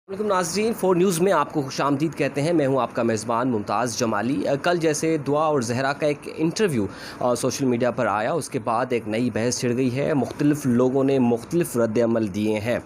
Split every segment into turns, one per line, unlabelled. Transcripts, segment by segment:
वालेकुम नाज़रीन, 4 न्यूज़ में आपको खुशामदीद कहते हैं। मैं हूं आपका मेज़बान मुमताज़ जमाली। कल जैसे दुआ और ज़हरा का एक इंटरव्यू सोशल मीडिया पर आया, उसके बाद एक नई बहस छिड़ गई है। मुख्तलिफ़ लोगों ने मुख्तलिफ़ रद्द-ए-अमल दिए हैं।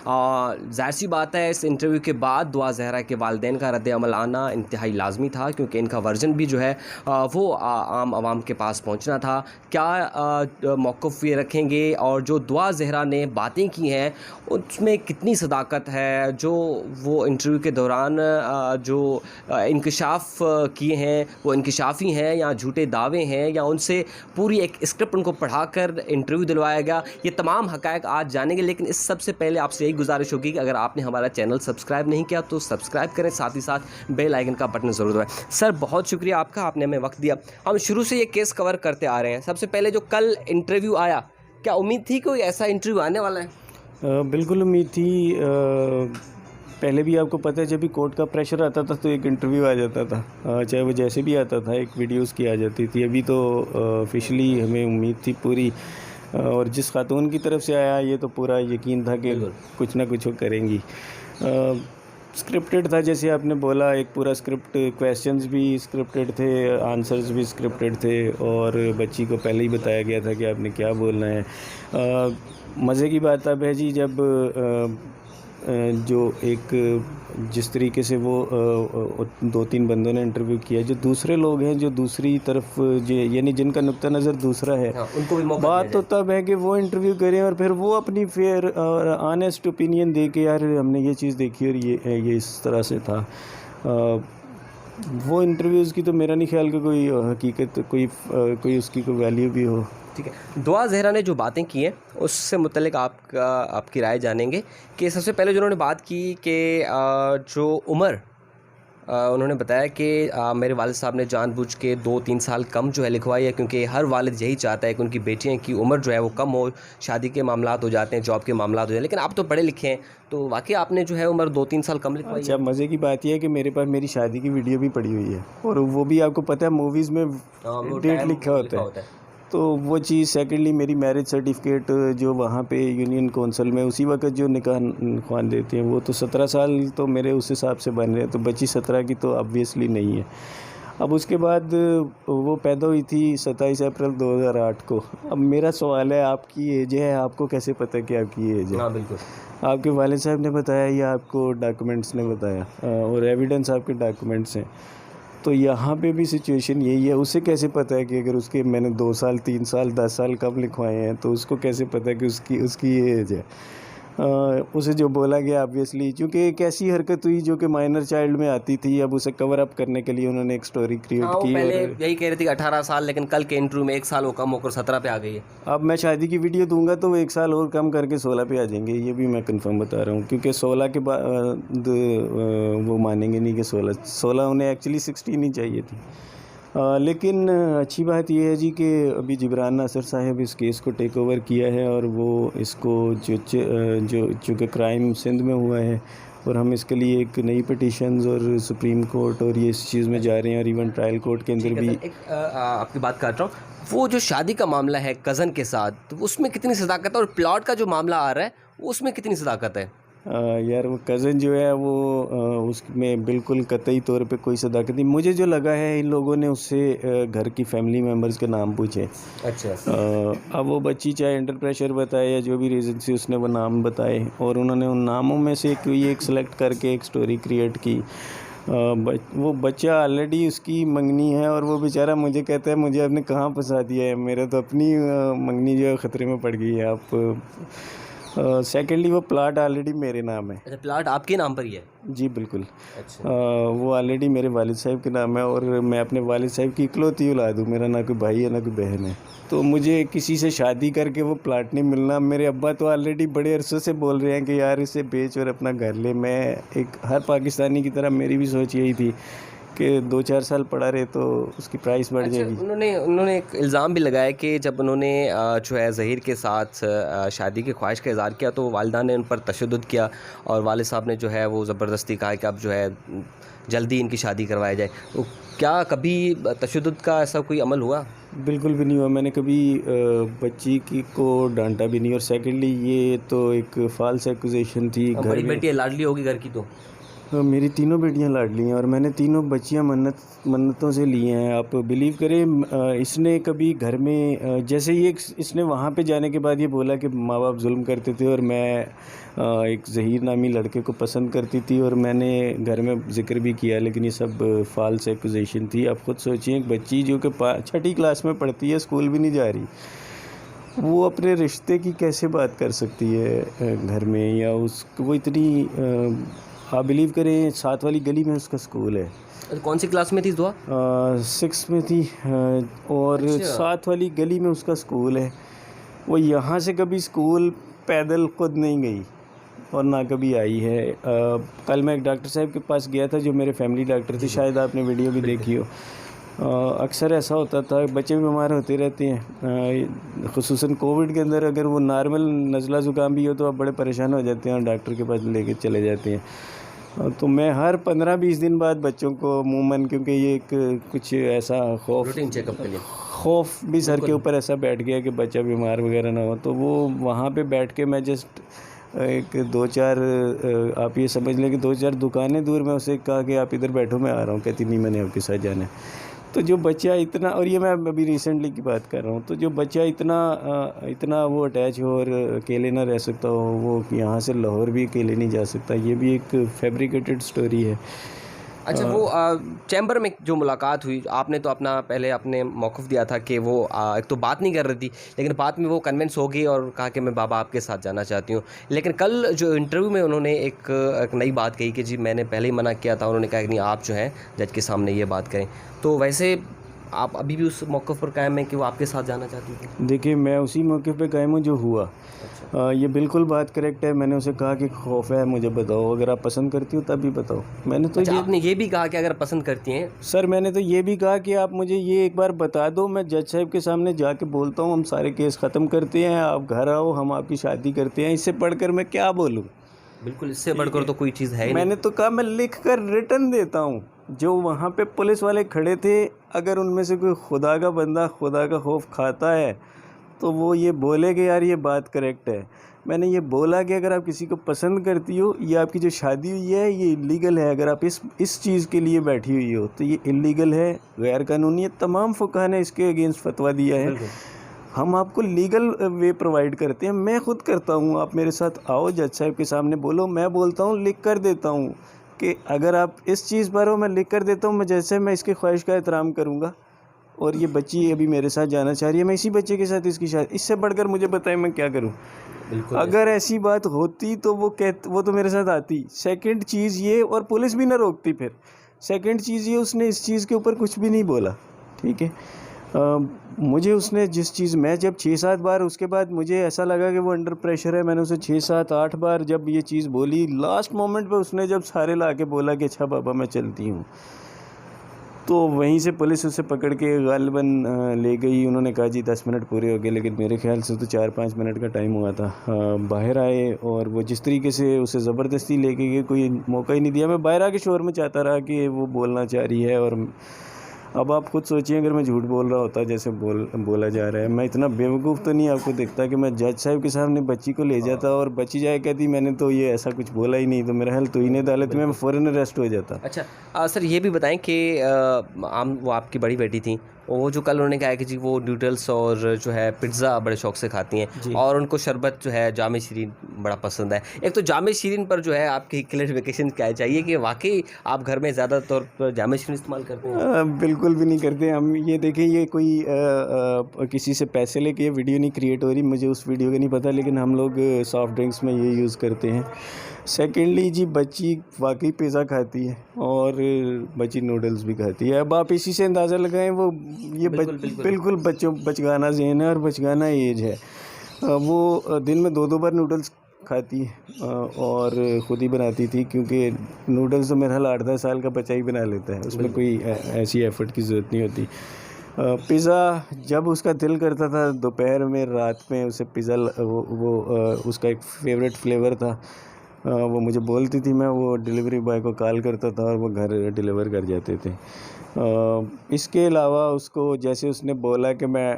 ज़ाहिर-सी बात है, इस इंटरव्यू के बाद दुआ ज़हरा के वालिदैन का रद्द-ए-अमल आना इंतहाई लाज़मी था, क्योंकि इनका वर्जन भी जो है वो आम आवाम के पास पहुँचना था। क्या मौक़िफ़ ये रखेंगे, और जो दुआ ज़हरा ने बातें की हैं उसमें कितनी सदाकत है, जो वो इंटरव्यू के दौरान जो इंकशाफ किए हैं वो इंकशाफी हैं या झूठे दावे हैं, या उनसे पूरी एक स्क्रिप्ट उनको पढ़ाकर इंटरव्यू दिलवाया गया, ये तमाम हक़ाइक़ आज जानेंगे। लेकिन इस सबसे पहले आपसे यही गुजारिश होगी कि अगर आपने हमारा चैनल सब्सक्राइब नहीं किया तो सब्सक्राइब करें, साथ ही साथ बेल आइकन का बटन ज़रूर दबाएं। सर, बहुत शुक्रिया आपका, आपने हमें वक्त दिया। हम शुरू से ये केस कवर करते आ रहे हैं। सबसे पहले जो कल इंटरव्यू आया, क्या उम्मीद थी कोई ऐसा इंटरव्यू आने वाला है?
बिल्कुल उम्मीद थी। पहले भी आपको पता है, जब भी कोर्ट का प्रेशर आता था तो एक इंटरव्यू आ जाता था, चाहे वो जैसे भी आता था, एक वीडियोस की आ जाती थी। अभी तो ऑफिशियली हमें उम्मीद थी पूरी, और जिस खातून की तरफ से आया ये तो पूरा यकीन था कि कुछ ना कुछ वो करेंगी। स्क्रिप्टेड था, जैसे आपने बोला, एक पूरा स्क्रिप्ट, क्वेश्चंस भी स्क्रिप्टेड थे, आंसर्स भी स्क्रिप्टेड थे, और बच्ची को पहले ही बताया गया था कि आपने क्या बोलना है। मज़े की बात अब है जी, जब जो एक जिस तरीके से वो 2-3 बंदों ने इंटरव्यू किया, जो दूसरे लोग हैं, जो दूसरी तरफ यानी जिनका नुक्ता नज़र दूसरा है,
उनको भी मौका
बात तो तब है कि वो इंटरव्यू करें और फिर वो अपनी फेयर और ऑनेस्ट ओपिनियन दे के, यार हमने ये चीज़ देखी और ये इस तरह से था। वो इंटरव्यूज़ की तो मेरा नहीं ख्याल कि कोई हकीकत, कोई उसकी कोई वैल्यू भी हो।
ठीक है, दुआ ज़हरा ने जो बातें की हैं उससे मुतल्लिक़ आपकी राय जानेंगे कि सबसे पहले जो उन्होंने बात की कि जो उम्र, उन्होंने बताया कि मेरे वालिद साहब ने जानबूझ के 2-3 साल कम जो है लिखवाई है, क्योंकि हर वालिद यही चाहता है कि उनकी बेटियों की उम्र जो है वो कम हो, शादी के मामलात हो जाते हैं, जॉब के मामलात हो जाते हैं। लेकिन आप तो पढ़े लिखे हैं, तो वाकई आपने जो है उम्र 2-3 साल कम लिखवाई है।
अच्छा, मज़े की बात यह है कि मेरे पास मेरी शादी की वीडियो भी पड़ी हुई है, और वो भी आपको पता है मूवीज़ में डेट लिखा होता है। तो वो चीज़, सेकेंडली मेरी मैरिज सर्टिफिकेट जो वहाँ पे यूनियन कौंसल में उसी वक्त जो निकाह ख्वान देते हैं, वो तो 17 साल तो मेरे उस हिसाब से बन रहे हैं, तो बच्ची 17 की तो ऑब्वियसली नहीं है। अब उसके बाद वो पैदा हुई थी 27 अप्रैल 2008 को। अब मेरा सवाल है, आपकी एज है, आपको कैसे पता कि आपकी एज है?
हाँ, बिल्कुल।
आपके वालिद साहब ने बताया या आपको डॉक्यूमेंट्स ने बताया, और एविडेंस आपके डॉक्यूमेंट्स हैं। तो यहाँ पे भी सिचुएशन यही है। उसे कैसे पता है कि अगर उसके मैंने 2 साल, 3 साल, 10 साल कम लिखवाए हैं, तो उसको कैसे पता है कि उसकी ये एज है? उसे जो बोला गया ऑब्वियसली, क्योंकि एक ऐसी हरकत हुई जो कि माइनर चाइल्ड में आती थी, अब उसे कवर अप करने के लिए उन्होंने एक स्टोरी क्रिएट
हाँ,
की।
पहले
और
यही कह रही थी कि 18 साल, लेकिन कल के इंटरव्यू में 1 साल वो कम होकर 17 पे आ गई है।
अब मैं शादी की वीडियो दूंगा तो वो 1 साल और कम करके 16 पे आ जाएंगे, ये भी मैं कंफर्म बता रहा हूँ, क्योंकि 16 के बाद वो मानेंगे नहीं कि 16 उन्हें एक्चुअली 16 ही चाहिए थी। लेकिन अच्छी बात यह है जी कि अभी जिब्रान नासिर साहब इस केस को टेक ओवर किया है, और वो इसको जो चूँकि क्राइम सिंध में हुआ है, और हम इसके लिए एक नई पिटीशंस और सुप्रीम कोर्ट और ये इस चीज़ में जा रहे हैं, और इवन ट्रायल कोर्ट के अंदर भी।
आपकी बात कर रहा हूँ, वो जो शादी का मामला है कज़न के साथ, तो उसमें कितनी सदाकत है, और प्लॉट का जो मामला आ रहा है उसमें कितनी सदाकत है?
यार वो कज़न जो है वो उसमें बिल्कुल कतई तौर पे कोई सदाकत नहीं। मुझे जो लगा है, इन लोगों ने उससे घर की फैमिली मेम्बर्स के नाम पूछे।
अच्छा।
अब वो बच्ची चाहे अंडर प्रेशर बताए या जो भी रीज़न से उसने वो नाम बताए, और उन्होंने उन नामों में से एक सेलेक्ट करके एक स्टोरी क्रिएट की। वो बच्चा ऑलरेडी उसकी मंगनी है, और वो बेचारा मुझे कहता है मुझे आपने कहाँ फंसा दिया है, मेरा तो अपनी मंगनी जो है ख़तरे में पड़ गई है। आप सेकेंडली वो प्लाट ऑलरेडी मेरे नाम है।
अच्छा, प्लाट आपके नाम पर ही है?
जी बिल्कुल।
अच्छा।
वो ऑलरेडी मेरे वालिद साहब के नाम है, और मैं अपने वालिद साहब की इकलौती औलाद हूँ। मेरा ना कोई भाई है ना कोई बहन है, तो मुझे किसी से शादी करके वो प्लाट नहीं मिलना। मेरे अब्बा तो ऑलरेडी बड़े अरसे से बोल रहे हैं कि यार इसे बेच और अपना घर ले। मैं एक हर पाकिस्तानी की तरह मेरी भी सोच यही थी कि 2-4 साल पड़ा रहे तो उसकी प्राइस बढ़ जाएगी।
उन्होंने एक इल्ज़ाम भी लगाया कि जब उन्होंने जो है ज़हीर के साथ शादी की ख्वाहिश का इज़हार किया, तो वालिदा ने उन पर तशद्दुद किया, और वालिद साहब ने जो है वो ज़बरदस्ती कहा कि अब जो है जल्दी इनकी शादी करवाया जाए। तो क्या कभी तशद्दुद का ऐसा कोई अमल हुआ?
बिल्कुल भी नहीं हुआ। मैंने कभी बच्ची की को डांटा भी नहीं। और सेकेंडली ये तो एक फ़ाल्स एक्यूजेशन थी घर
बड़ी
में।
बेटी है, लाडली होगी घर की तो।
मेरी तीनों बेटियां लाडली हैं और मैंने तीनों बच्चियां मन्नतों से ली हैं। आप बिलीव करें, इसने कभी घर में जैसे ये इसने वहाँ पे जाने के बाद ये बोला कि माँ बाप जुल्म करते थे और मैं एक ज़हीर नामी लड़के को पसंद करती थी, और मैंने घर में जिक्र भी किया, लेकिन ये सब फ़ाल्स एक्यूजेशन थी। आप खुद सोचिए, एक बच्ची जो कि 6ठी क्लास में पढ़ती है, स्कूल भी नहीं जा रही, वो अपने रिश्ते की कैसे बात कर सकती है घर में? या उस वो इतनी आप बिलीव करें, 7 वाली गली में उसका स्कूल है।
कौन सी क्लास में थी दुआ?
6 में थी, और
अच्छा।
7 वाली गली में उसका स्कूल है। वो यहाँ से कभी स्कूल पैदल खुद नहीं गई और ना कभी आई है। कल मैं एक डॉक्टर साहब के पास गया था जो मेरे फैमिली डॉक्टर थे, शायद आपने वीडियो भी देखी हो। अक्सर ऐसा होता था, बच्चे बीमार होते रहते हैं, ख़ुसूसन कोविड के अंदर अगर वो नॉर्मल नज़ला ज़ुकाम भी हो तो आप बड़े परेशान हो जाते हैं और डॉक्टर के पास लेके चले जाते हैं। तो मैं हर 15-20 दिन बाद बच्चों को अमूमन, क्योंकि ये एक कुछ ऐसा
रूटीन चेकअप के लिए।
खौफ भी सर के ऊपर ऐसा बैठ गया कि बच्चा बीमार वगैरह ना हो, तो वो वहाँ पे बैठ के मैं जस्ट एक 2-4 आप ये समझ लें कि 2-4 दुकानें दूर मैं उसे कहा कि आप इधर बैठो, मैं आ रहा हूँ। कहती नहीं, मैंने आपके साथ जाना है। तो जो बच्चा इतना, और ये मैं अभी रिसेंटली की बात कर रहा हूँ, तो जो बच्चा इतना वो अटैच हो और अकेले ना रह सकता हो, वो यहाँ से लाहौर भी अकेले नहीं जा सकता, ये भी एक फैब्रिकेटेड स्टोरी है।
अच्छा, वो चैम्बर में जो मुलाकात हुई, आपने तो अपना पहले आपने मौक़िफ़ दिया था कि वो एक तो बात नहीं कर रही थी, लेकिन बाद में वो कन्विंस हो गई और कहा कि मैं बाबा आपके साथ जाना चाहती हूँ। लेकिन कल जो इंटरव्यू में उन्होंने एक नई बात कही कि जी मैंने पहले ही मना किया था, उन्होंने कहा कि नहीं आप जो हैं जज के सामने ये बात करें। तो वैसे आप अभी भी उस मौक़िफ़ पर कायम हैं कि वो आपके साथ जाना चाहती थी?
देखिए, मैं उसी मौके पे कायम हूँ जो हुआ।
अच्छा।
ये बिल्कुल बात करेक्ट है। मैंने उसे कहा कि खौफ है, मुझे बताओ, अगर आप पसंद करती हो तभी बताओ। मैंने तो
अच्छा, आपने ये भी कहा कि अगर पसंद करती हैं?
सर, मैंने तो ये भी कहा कि आप मुझे ये एक बार बता दो, मैं जज साहब के सामने जाके बोलता हूँ, हम सारे केस ख़त्म करते हैं, आप घर आओ, हम आपकी शादी करते हैं। इससे बढ़कर मैं क्या बोलूँ?
बिल्कुल, इससे बढ़कर तो कोई चीज़ है ही नहीं।
मैंने तो कहा मैं लिख कर रिटर्न देता हूँ। जो वहाँ पे पुलिस वाले खड़े थे, अगर उनमें से कोई खुदा का बंदा खुदा का खौफ खाता है तो वो ये बोले कि यार ये बात करेक्ट है। मैंने ये बोला कि अगर आप किसी को पसंद करती हो, ये आपकी जो शादी हुई है ये इलीगल है। अगर आप इस चीज़ के लिए बैठी हुई हो तो ये इलीगल है, गैर कानूनी है। तमाम फुक़हा ने इसके अगेंस्ट फतवा दिया है। हम आपको लीगल वे प्रोवाइड करते हैं, मैं खुद करता हूँ। आप मेरे साथ आओ, जज साहब के सामने बोलो, मैं बोलता हूँ, लिख कर देता हूँ कि अगर आप इस चीज़ पर हो, मैं लिख कर देता हूँ, मैं जैसे मैं इसकी ख्वाहिश का एहतराम करूँगा। और ये बच्ची अभी मेरे साथ जाना चाह रही है, मैं इसी बच्चे के साथ इसकी शादी, इससे बढ़कर मुझे बताएं मैं क्या करूँ?
बिल्कुल।
अगर ऐसी बात होती तो वो तो मेरे साथ आती। सेकंड चीज़ ये, और पुलिस भी ना रोकती फिर। सेकंड चीज़ ये, उसने इस चीज़ के ऊपर कुछ भी नहीं बोला, ठीक है। मुझे उसने जिस चीज़, मैं जब 6-7 बार, उसके बाद मुझे ऐसा लगा कि वो अंडर प्रेशर है, मैंने उसे 6-7-8 बार जब ये चीज़ बोली, लास्ट मोमेंट पे उसने जब सारे ला के बोला कि अच्छा बाबा मैं चलती हूँ, तो वहीं से पुलिस उसे पकड़ के गालिबन ले गई। उन्होंने कहा जी 10 मिनट पूरे हो गए, लेकिन मेरे ख्याल से तो 4-5 मिनट का टाइम हुआ था। बाहर आए और वो जिस तरीके से उसे ज़बरदस्ती लेके गए, कोई मौका ही नहीं दिया। मैं बाहर आके शोर में चाहता रहा कि वो बोलना चाह रही है, और अब आप खुद सोचिए अगर मैं झूठ बोल रहा होता जैसे बोला जा रहा है, मैं इतना बेवकूफ़ तो नहीं आपको दिखता कि मैं जज साहब के सामने बच्ची को ले जाता और बच्ची जाए कहती मैंने तो ये ऐसा कुछ बोला ही नहीं, तो मेरा हाल तो इन अदालत में मैं फ़ौरन अरेस्ट हो जाता।
अच्छा, सर ये भी बताएं कि वो आपकी बड़ी बेटी थी, वो जो कल उन्होंने कहा कि जी वो नूडल्स और जो है पिज़्ज़ा बड़े शौक से खाती हैं और उनको शरबत जो है जामे शीरीन बड़ा पसंद है। एक तो जामे शीरीन पर जो है आपकी क्लैरिफिकेशन क्या चाहिए कि वाकई आप घर में ज़्यादा तौर पर जामे शीरीन इस्तेमाल करते हैं?
बिल्कुल भी नहीं करते हम। ये देखिए, ये कोई किसी से पैसे लेके ये वीडियो नहीं क्रिएट हो रही, मुझे उस वीडियो का नहीं पता, लेकिन हम लोग सॉफ्ट ड्रिंक्स में ये यूज़ करते हैं। सेकेंडली जी, बच्ची वाकई पिज़्ज़ा खाती है और बच्ची नूडल्स भी खाती है। अब आप इसी से अंदाज़ा लगाएं, वो ये बिल्कुल बचगाना ज़हन है और बचगाना एज है। वो दिन में 2-2 बार नूडल्स खाती है और ख़ुद ही बनाती थी, क्योंकि नूडल्स तो मेरा हाल 8-10 साल का बच्चा ही बना लेता है, उसमें कोई ऐसी एफ़र्ट की ज़रूरत नहीं होती। पिज़्ज़ा जब उसका दिल करता था दोपहर में, रात में, उसे पिज़्ज़ा उसका एक फ़ेवरेट फ्लेवर था, वो मुझे बोलती थी, मैं वो डिलीवरी बॉय को कॉल करता था और वो घर डिलीवर कर जाते थे। इसके अलावा उसको जैसे उसने बोला कि मैं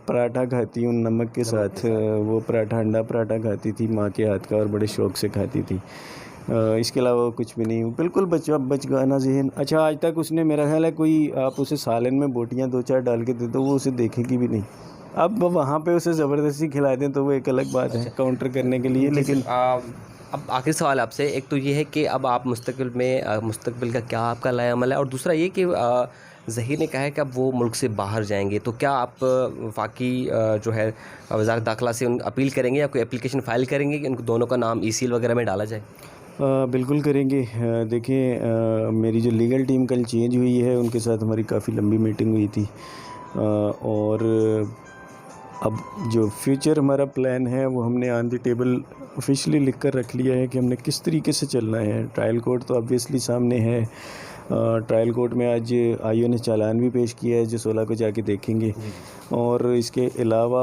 पराठा खाती हूँ नमक के साथ, वो पराठा अंडा पराठा खाती थी माँ के हाथ का और बड़े शौक़ से खाती थी। इसके अलावा वो कुछ भी नहीं, बिल्कुल बचकाना ज़हन। अच्छा, आज तक उसने, मेरा ख़्याल है, कोई आप उसे सालन में बोटियाँ 2-4 डाल के दे दो वो उसे देखेगी भी नहीं। अब वहाँ पे उसे ज़बरदस्ती खिला दें तो वो एक अलग बात है काउंटर करने के लिए, लेकिन
अब आखिरी सवाल आपसे, एक तो ये है कि अब आप मुस्तकबिल का क्या आपका लाएअमल है, और दूसरा ये कि ज़हीर ने कहा है कि अब वो मुल्क से बाहर जाएंगे, तो क्या आप वफाकी जो है वज़ारत दाखिला से उन अपील करेंगे या कोई एप्लीकेशन फ़ाइल करेंगे कि उनको दोनों का नाम ईसीएल वगैरह में डाला जाए?
बिल्कुल करेंगे। देखिए, मेरी जो लीगल टीम कल चेंज हुई है, उनके साथ हमारी काफ़ी लंबी मीटिंग हुई थी, और अब जो फ्यूचर हमारा प्लान है वो हमने ऑन द टेबल ऑफिशियली लिख कर रख लिया है कि हमने किस तरीके से चलना है। ट्रायल कोर्ट तो ऑब्वियसली सामने है। ट्रायल कोर्ट में आज आईओ ने चालान भी पेश किया है जो 16 को जाके देखेंगे, और इसके अलावा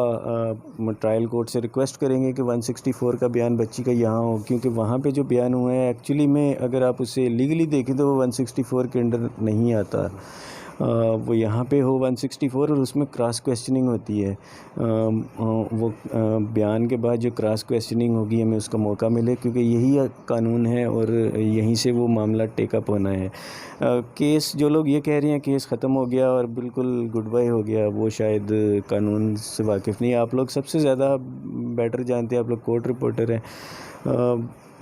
ट्रायल कोर्ट से रिक्वेस्ट करेंगे कि 164 का बयान बच्ची का यहाँ हो, क्योंकि वहाँ पे जो बयान हुआ है एक्चुअली में अगर आप उसे लीगली देखें तो वो 164 के अंडर नहीं आता। वो यहाँ पे हो 164 और उसमें क्रॉस क्वेश्चनिंग होती है। वो बयान के बाद जो क्रॉस क्वेश्चनिंग होगी हमें उसका मौका मिले, क्योंकि यही कानून है और यहीं से वो मामला टेकअप होना है। केस, जो लोग ये कह रहे हैं केस ख़त्म हो गया और बिल्कुल गुड बाय हो गया, वो शायद कानून से वाकिफ़ नहीं है। आप लोग सबसे ज़्यादा बेटर जानते हैं, आप लोग कोर्ट रिपोर्टर हैं।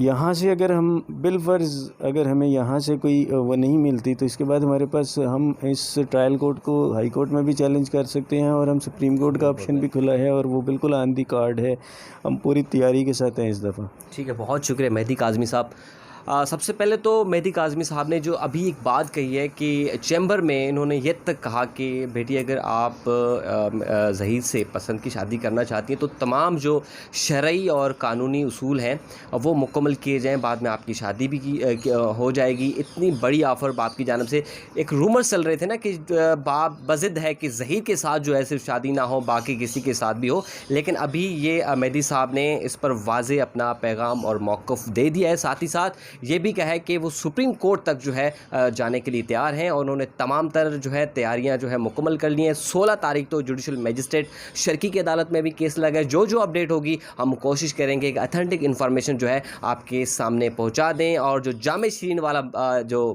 यहाँ से अगर हम बिलफ़र्ज़ अगर हमें यहाँ से कोई वो नहीं मिलती तो इसके बाद हमारे पास, हम इस ट्रायल कोर्ट को हाई कोर्ट में भी चैलेंज कर सकते हैं, और हम सुप्रीम कोर्ट का ऑप्शन भी खुला है और वो बिल्कुल ऑन दी कार्ड है। हम पूरी तैयारी के साथ हैं इस दफ़ा।
ठीक है, बहुत शुक्रिया मेहदी काज़मी साहब। सबसे पहले तो मेहदी काज़मी साहब ने जो अभी एक बात कही है कि चैम्बर में इन्होंने ये तक कहा कि बेटी अगर आप ज़हीर से पसंद की शादी करना चाहती हैं तो तमाम जो शरई और कानूनी उसूल हैं वो मुकम्मल किए जाएं, बाद में आपकी शादी भी हो जाएगी। इतनी बड़ी ऑफ़र बाप की जानिब से। एक रूमर चल रहे थे ना कि बाप बज़िद है कि ज़हीर के साथ जो है सिर्फ शादी ना हो, बाकी किसी के साथ भी हो, लेकिन अभी ये मेहदी साहब ने इस पर वाज़े अपना पैगाम और मौक़िफ़ दे दिया है। साथ ही साथ ये भी कहा है कि वो सुप्रीम कोर्ट तक जो है जाने के लिए तैयार हैं, और उन्होंने तमाम तर जो है तैयारियां जो है मुकम्मल कर ली हैं। 16 तारीख तो जुडिशल मजिस्ट्रेट शर्की की अदालत में भी केस लगा है। जो अपडेट होगी हम कोशिश करेंगे कि अथेंटिक इन्फॉर्मेशन जो है आपके सामने पहुंचा दें, और जो जामे शीरीन वाला जो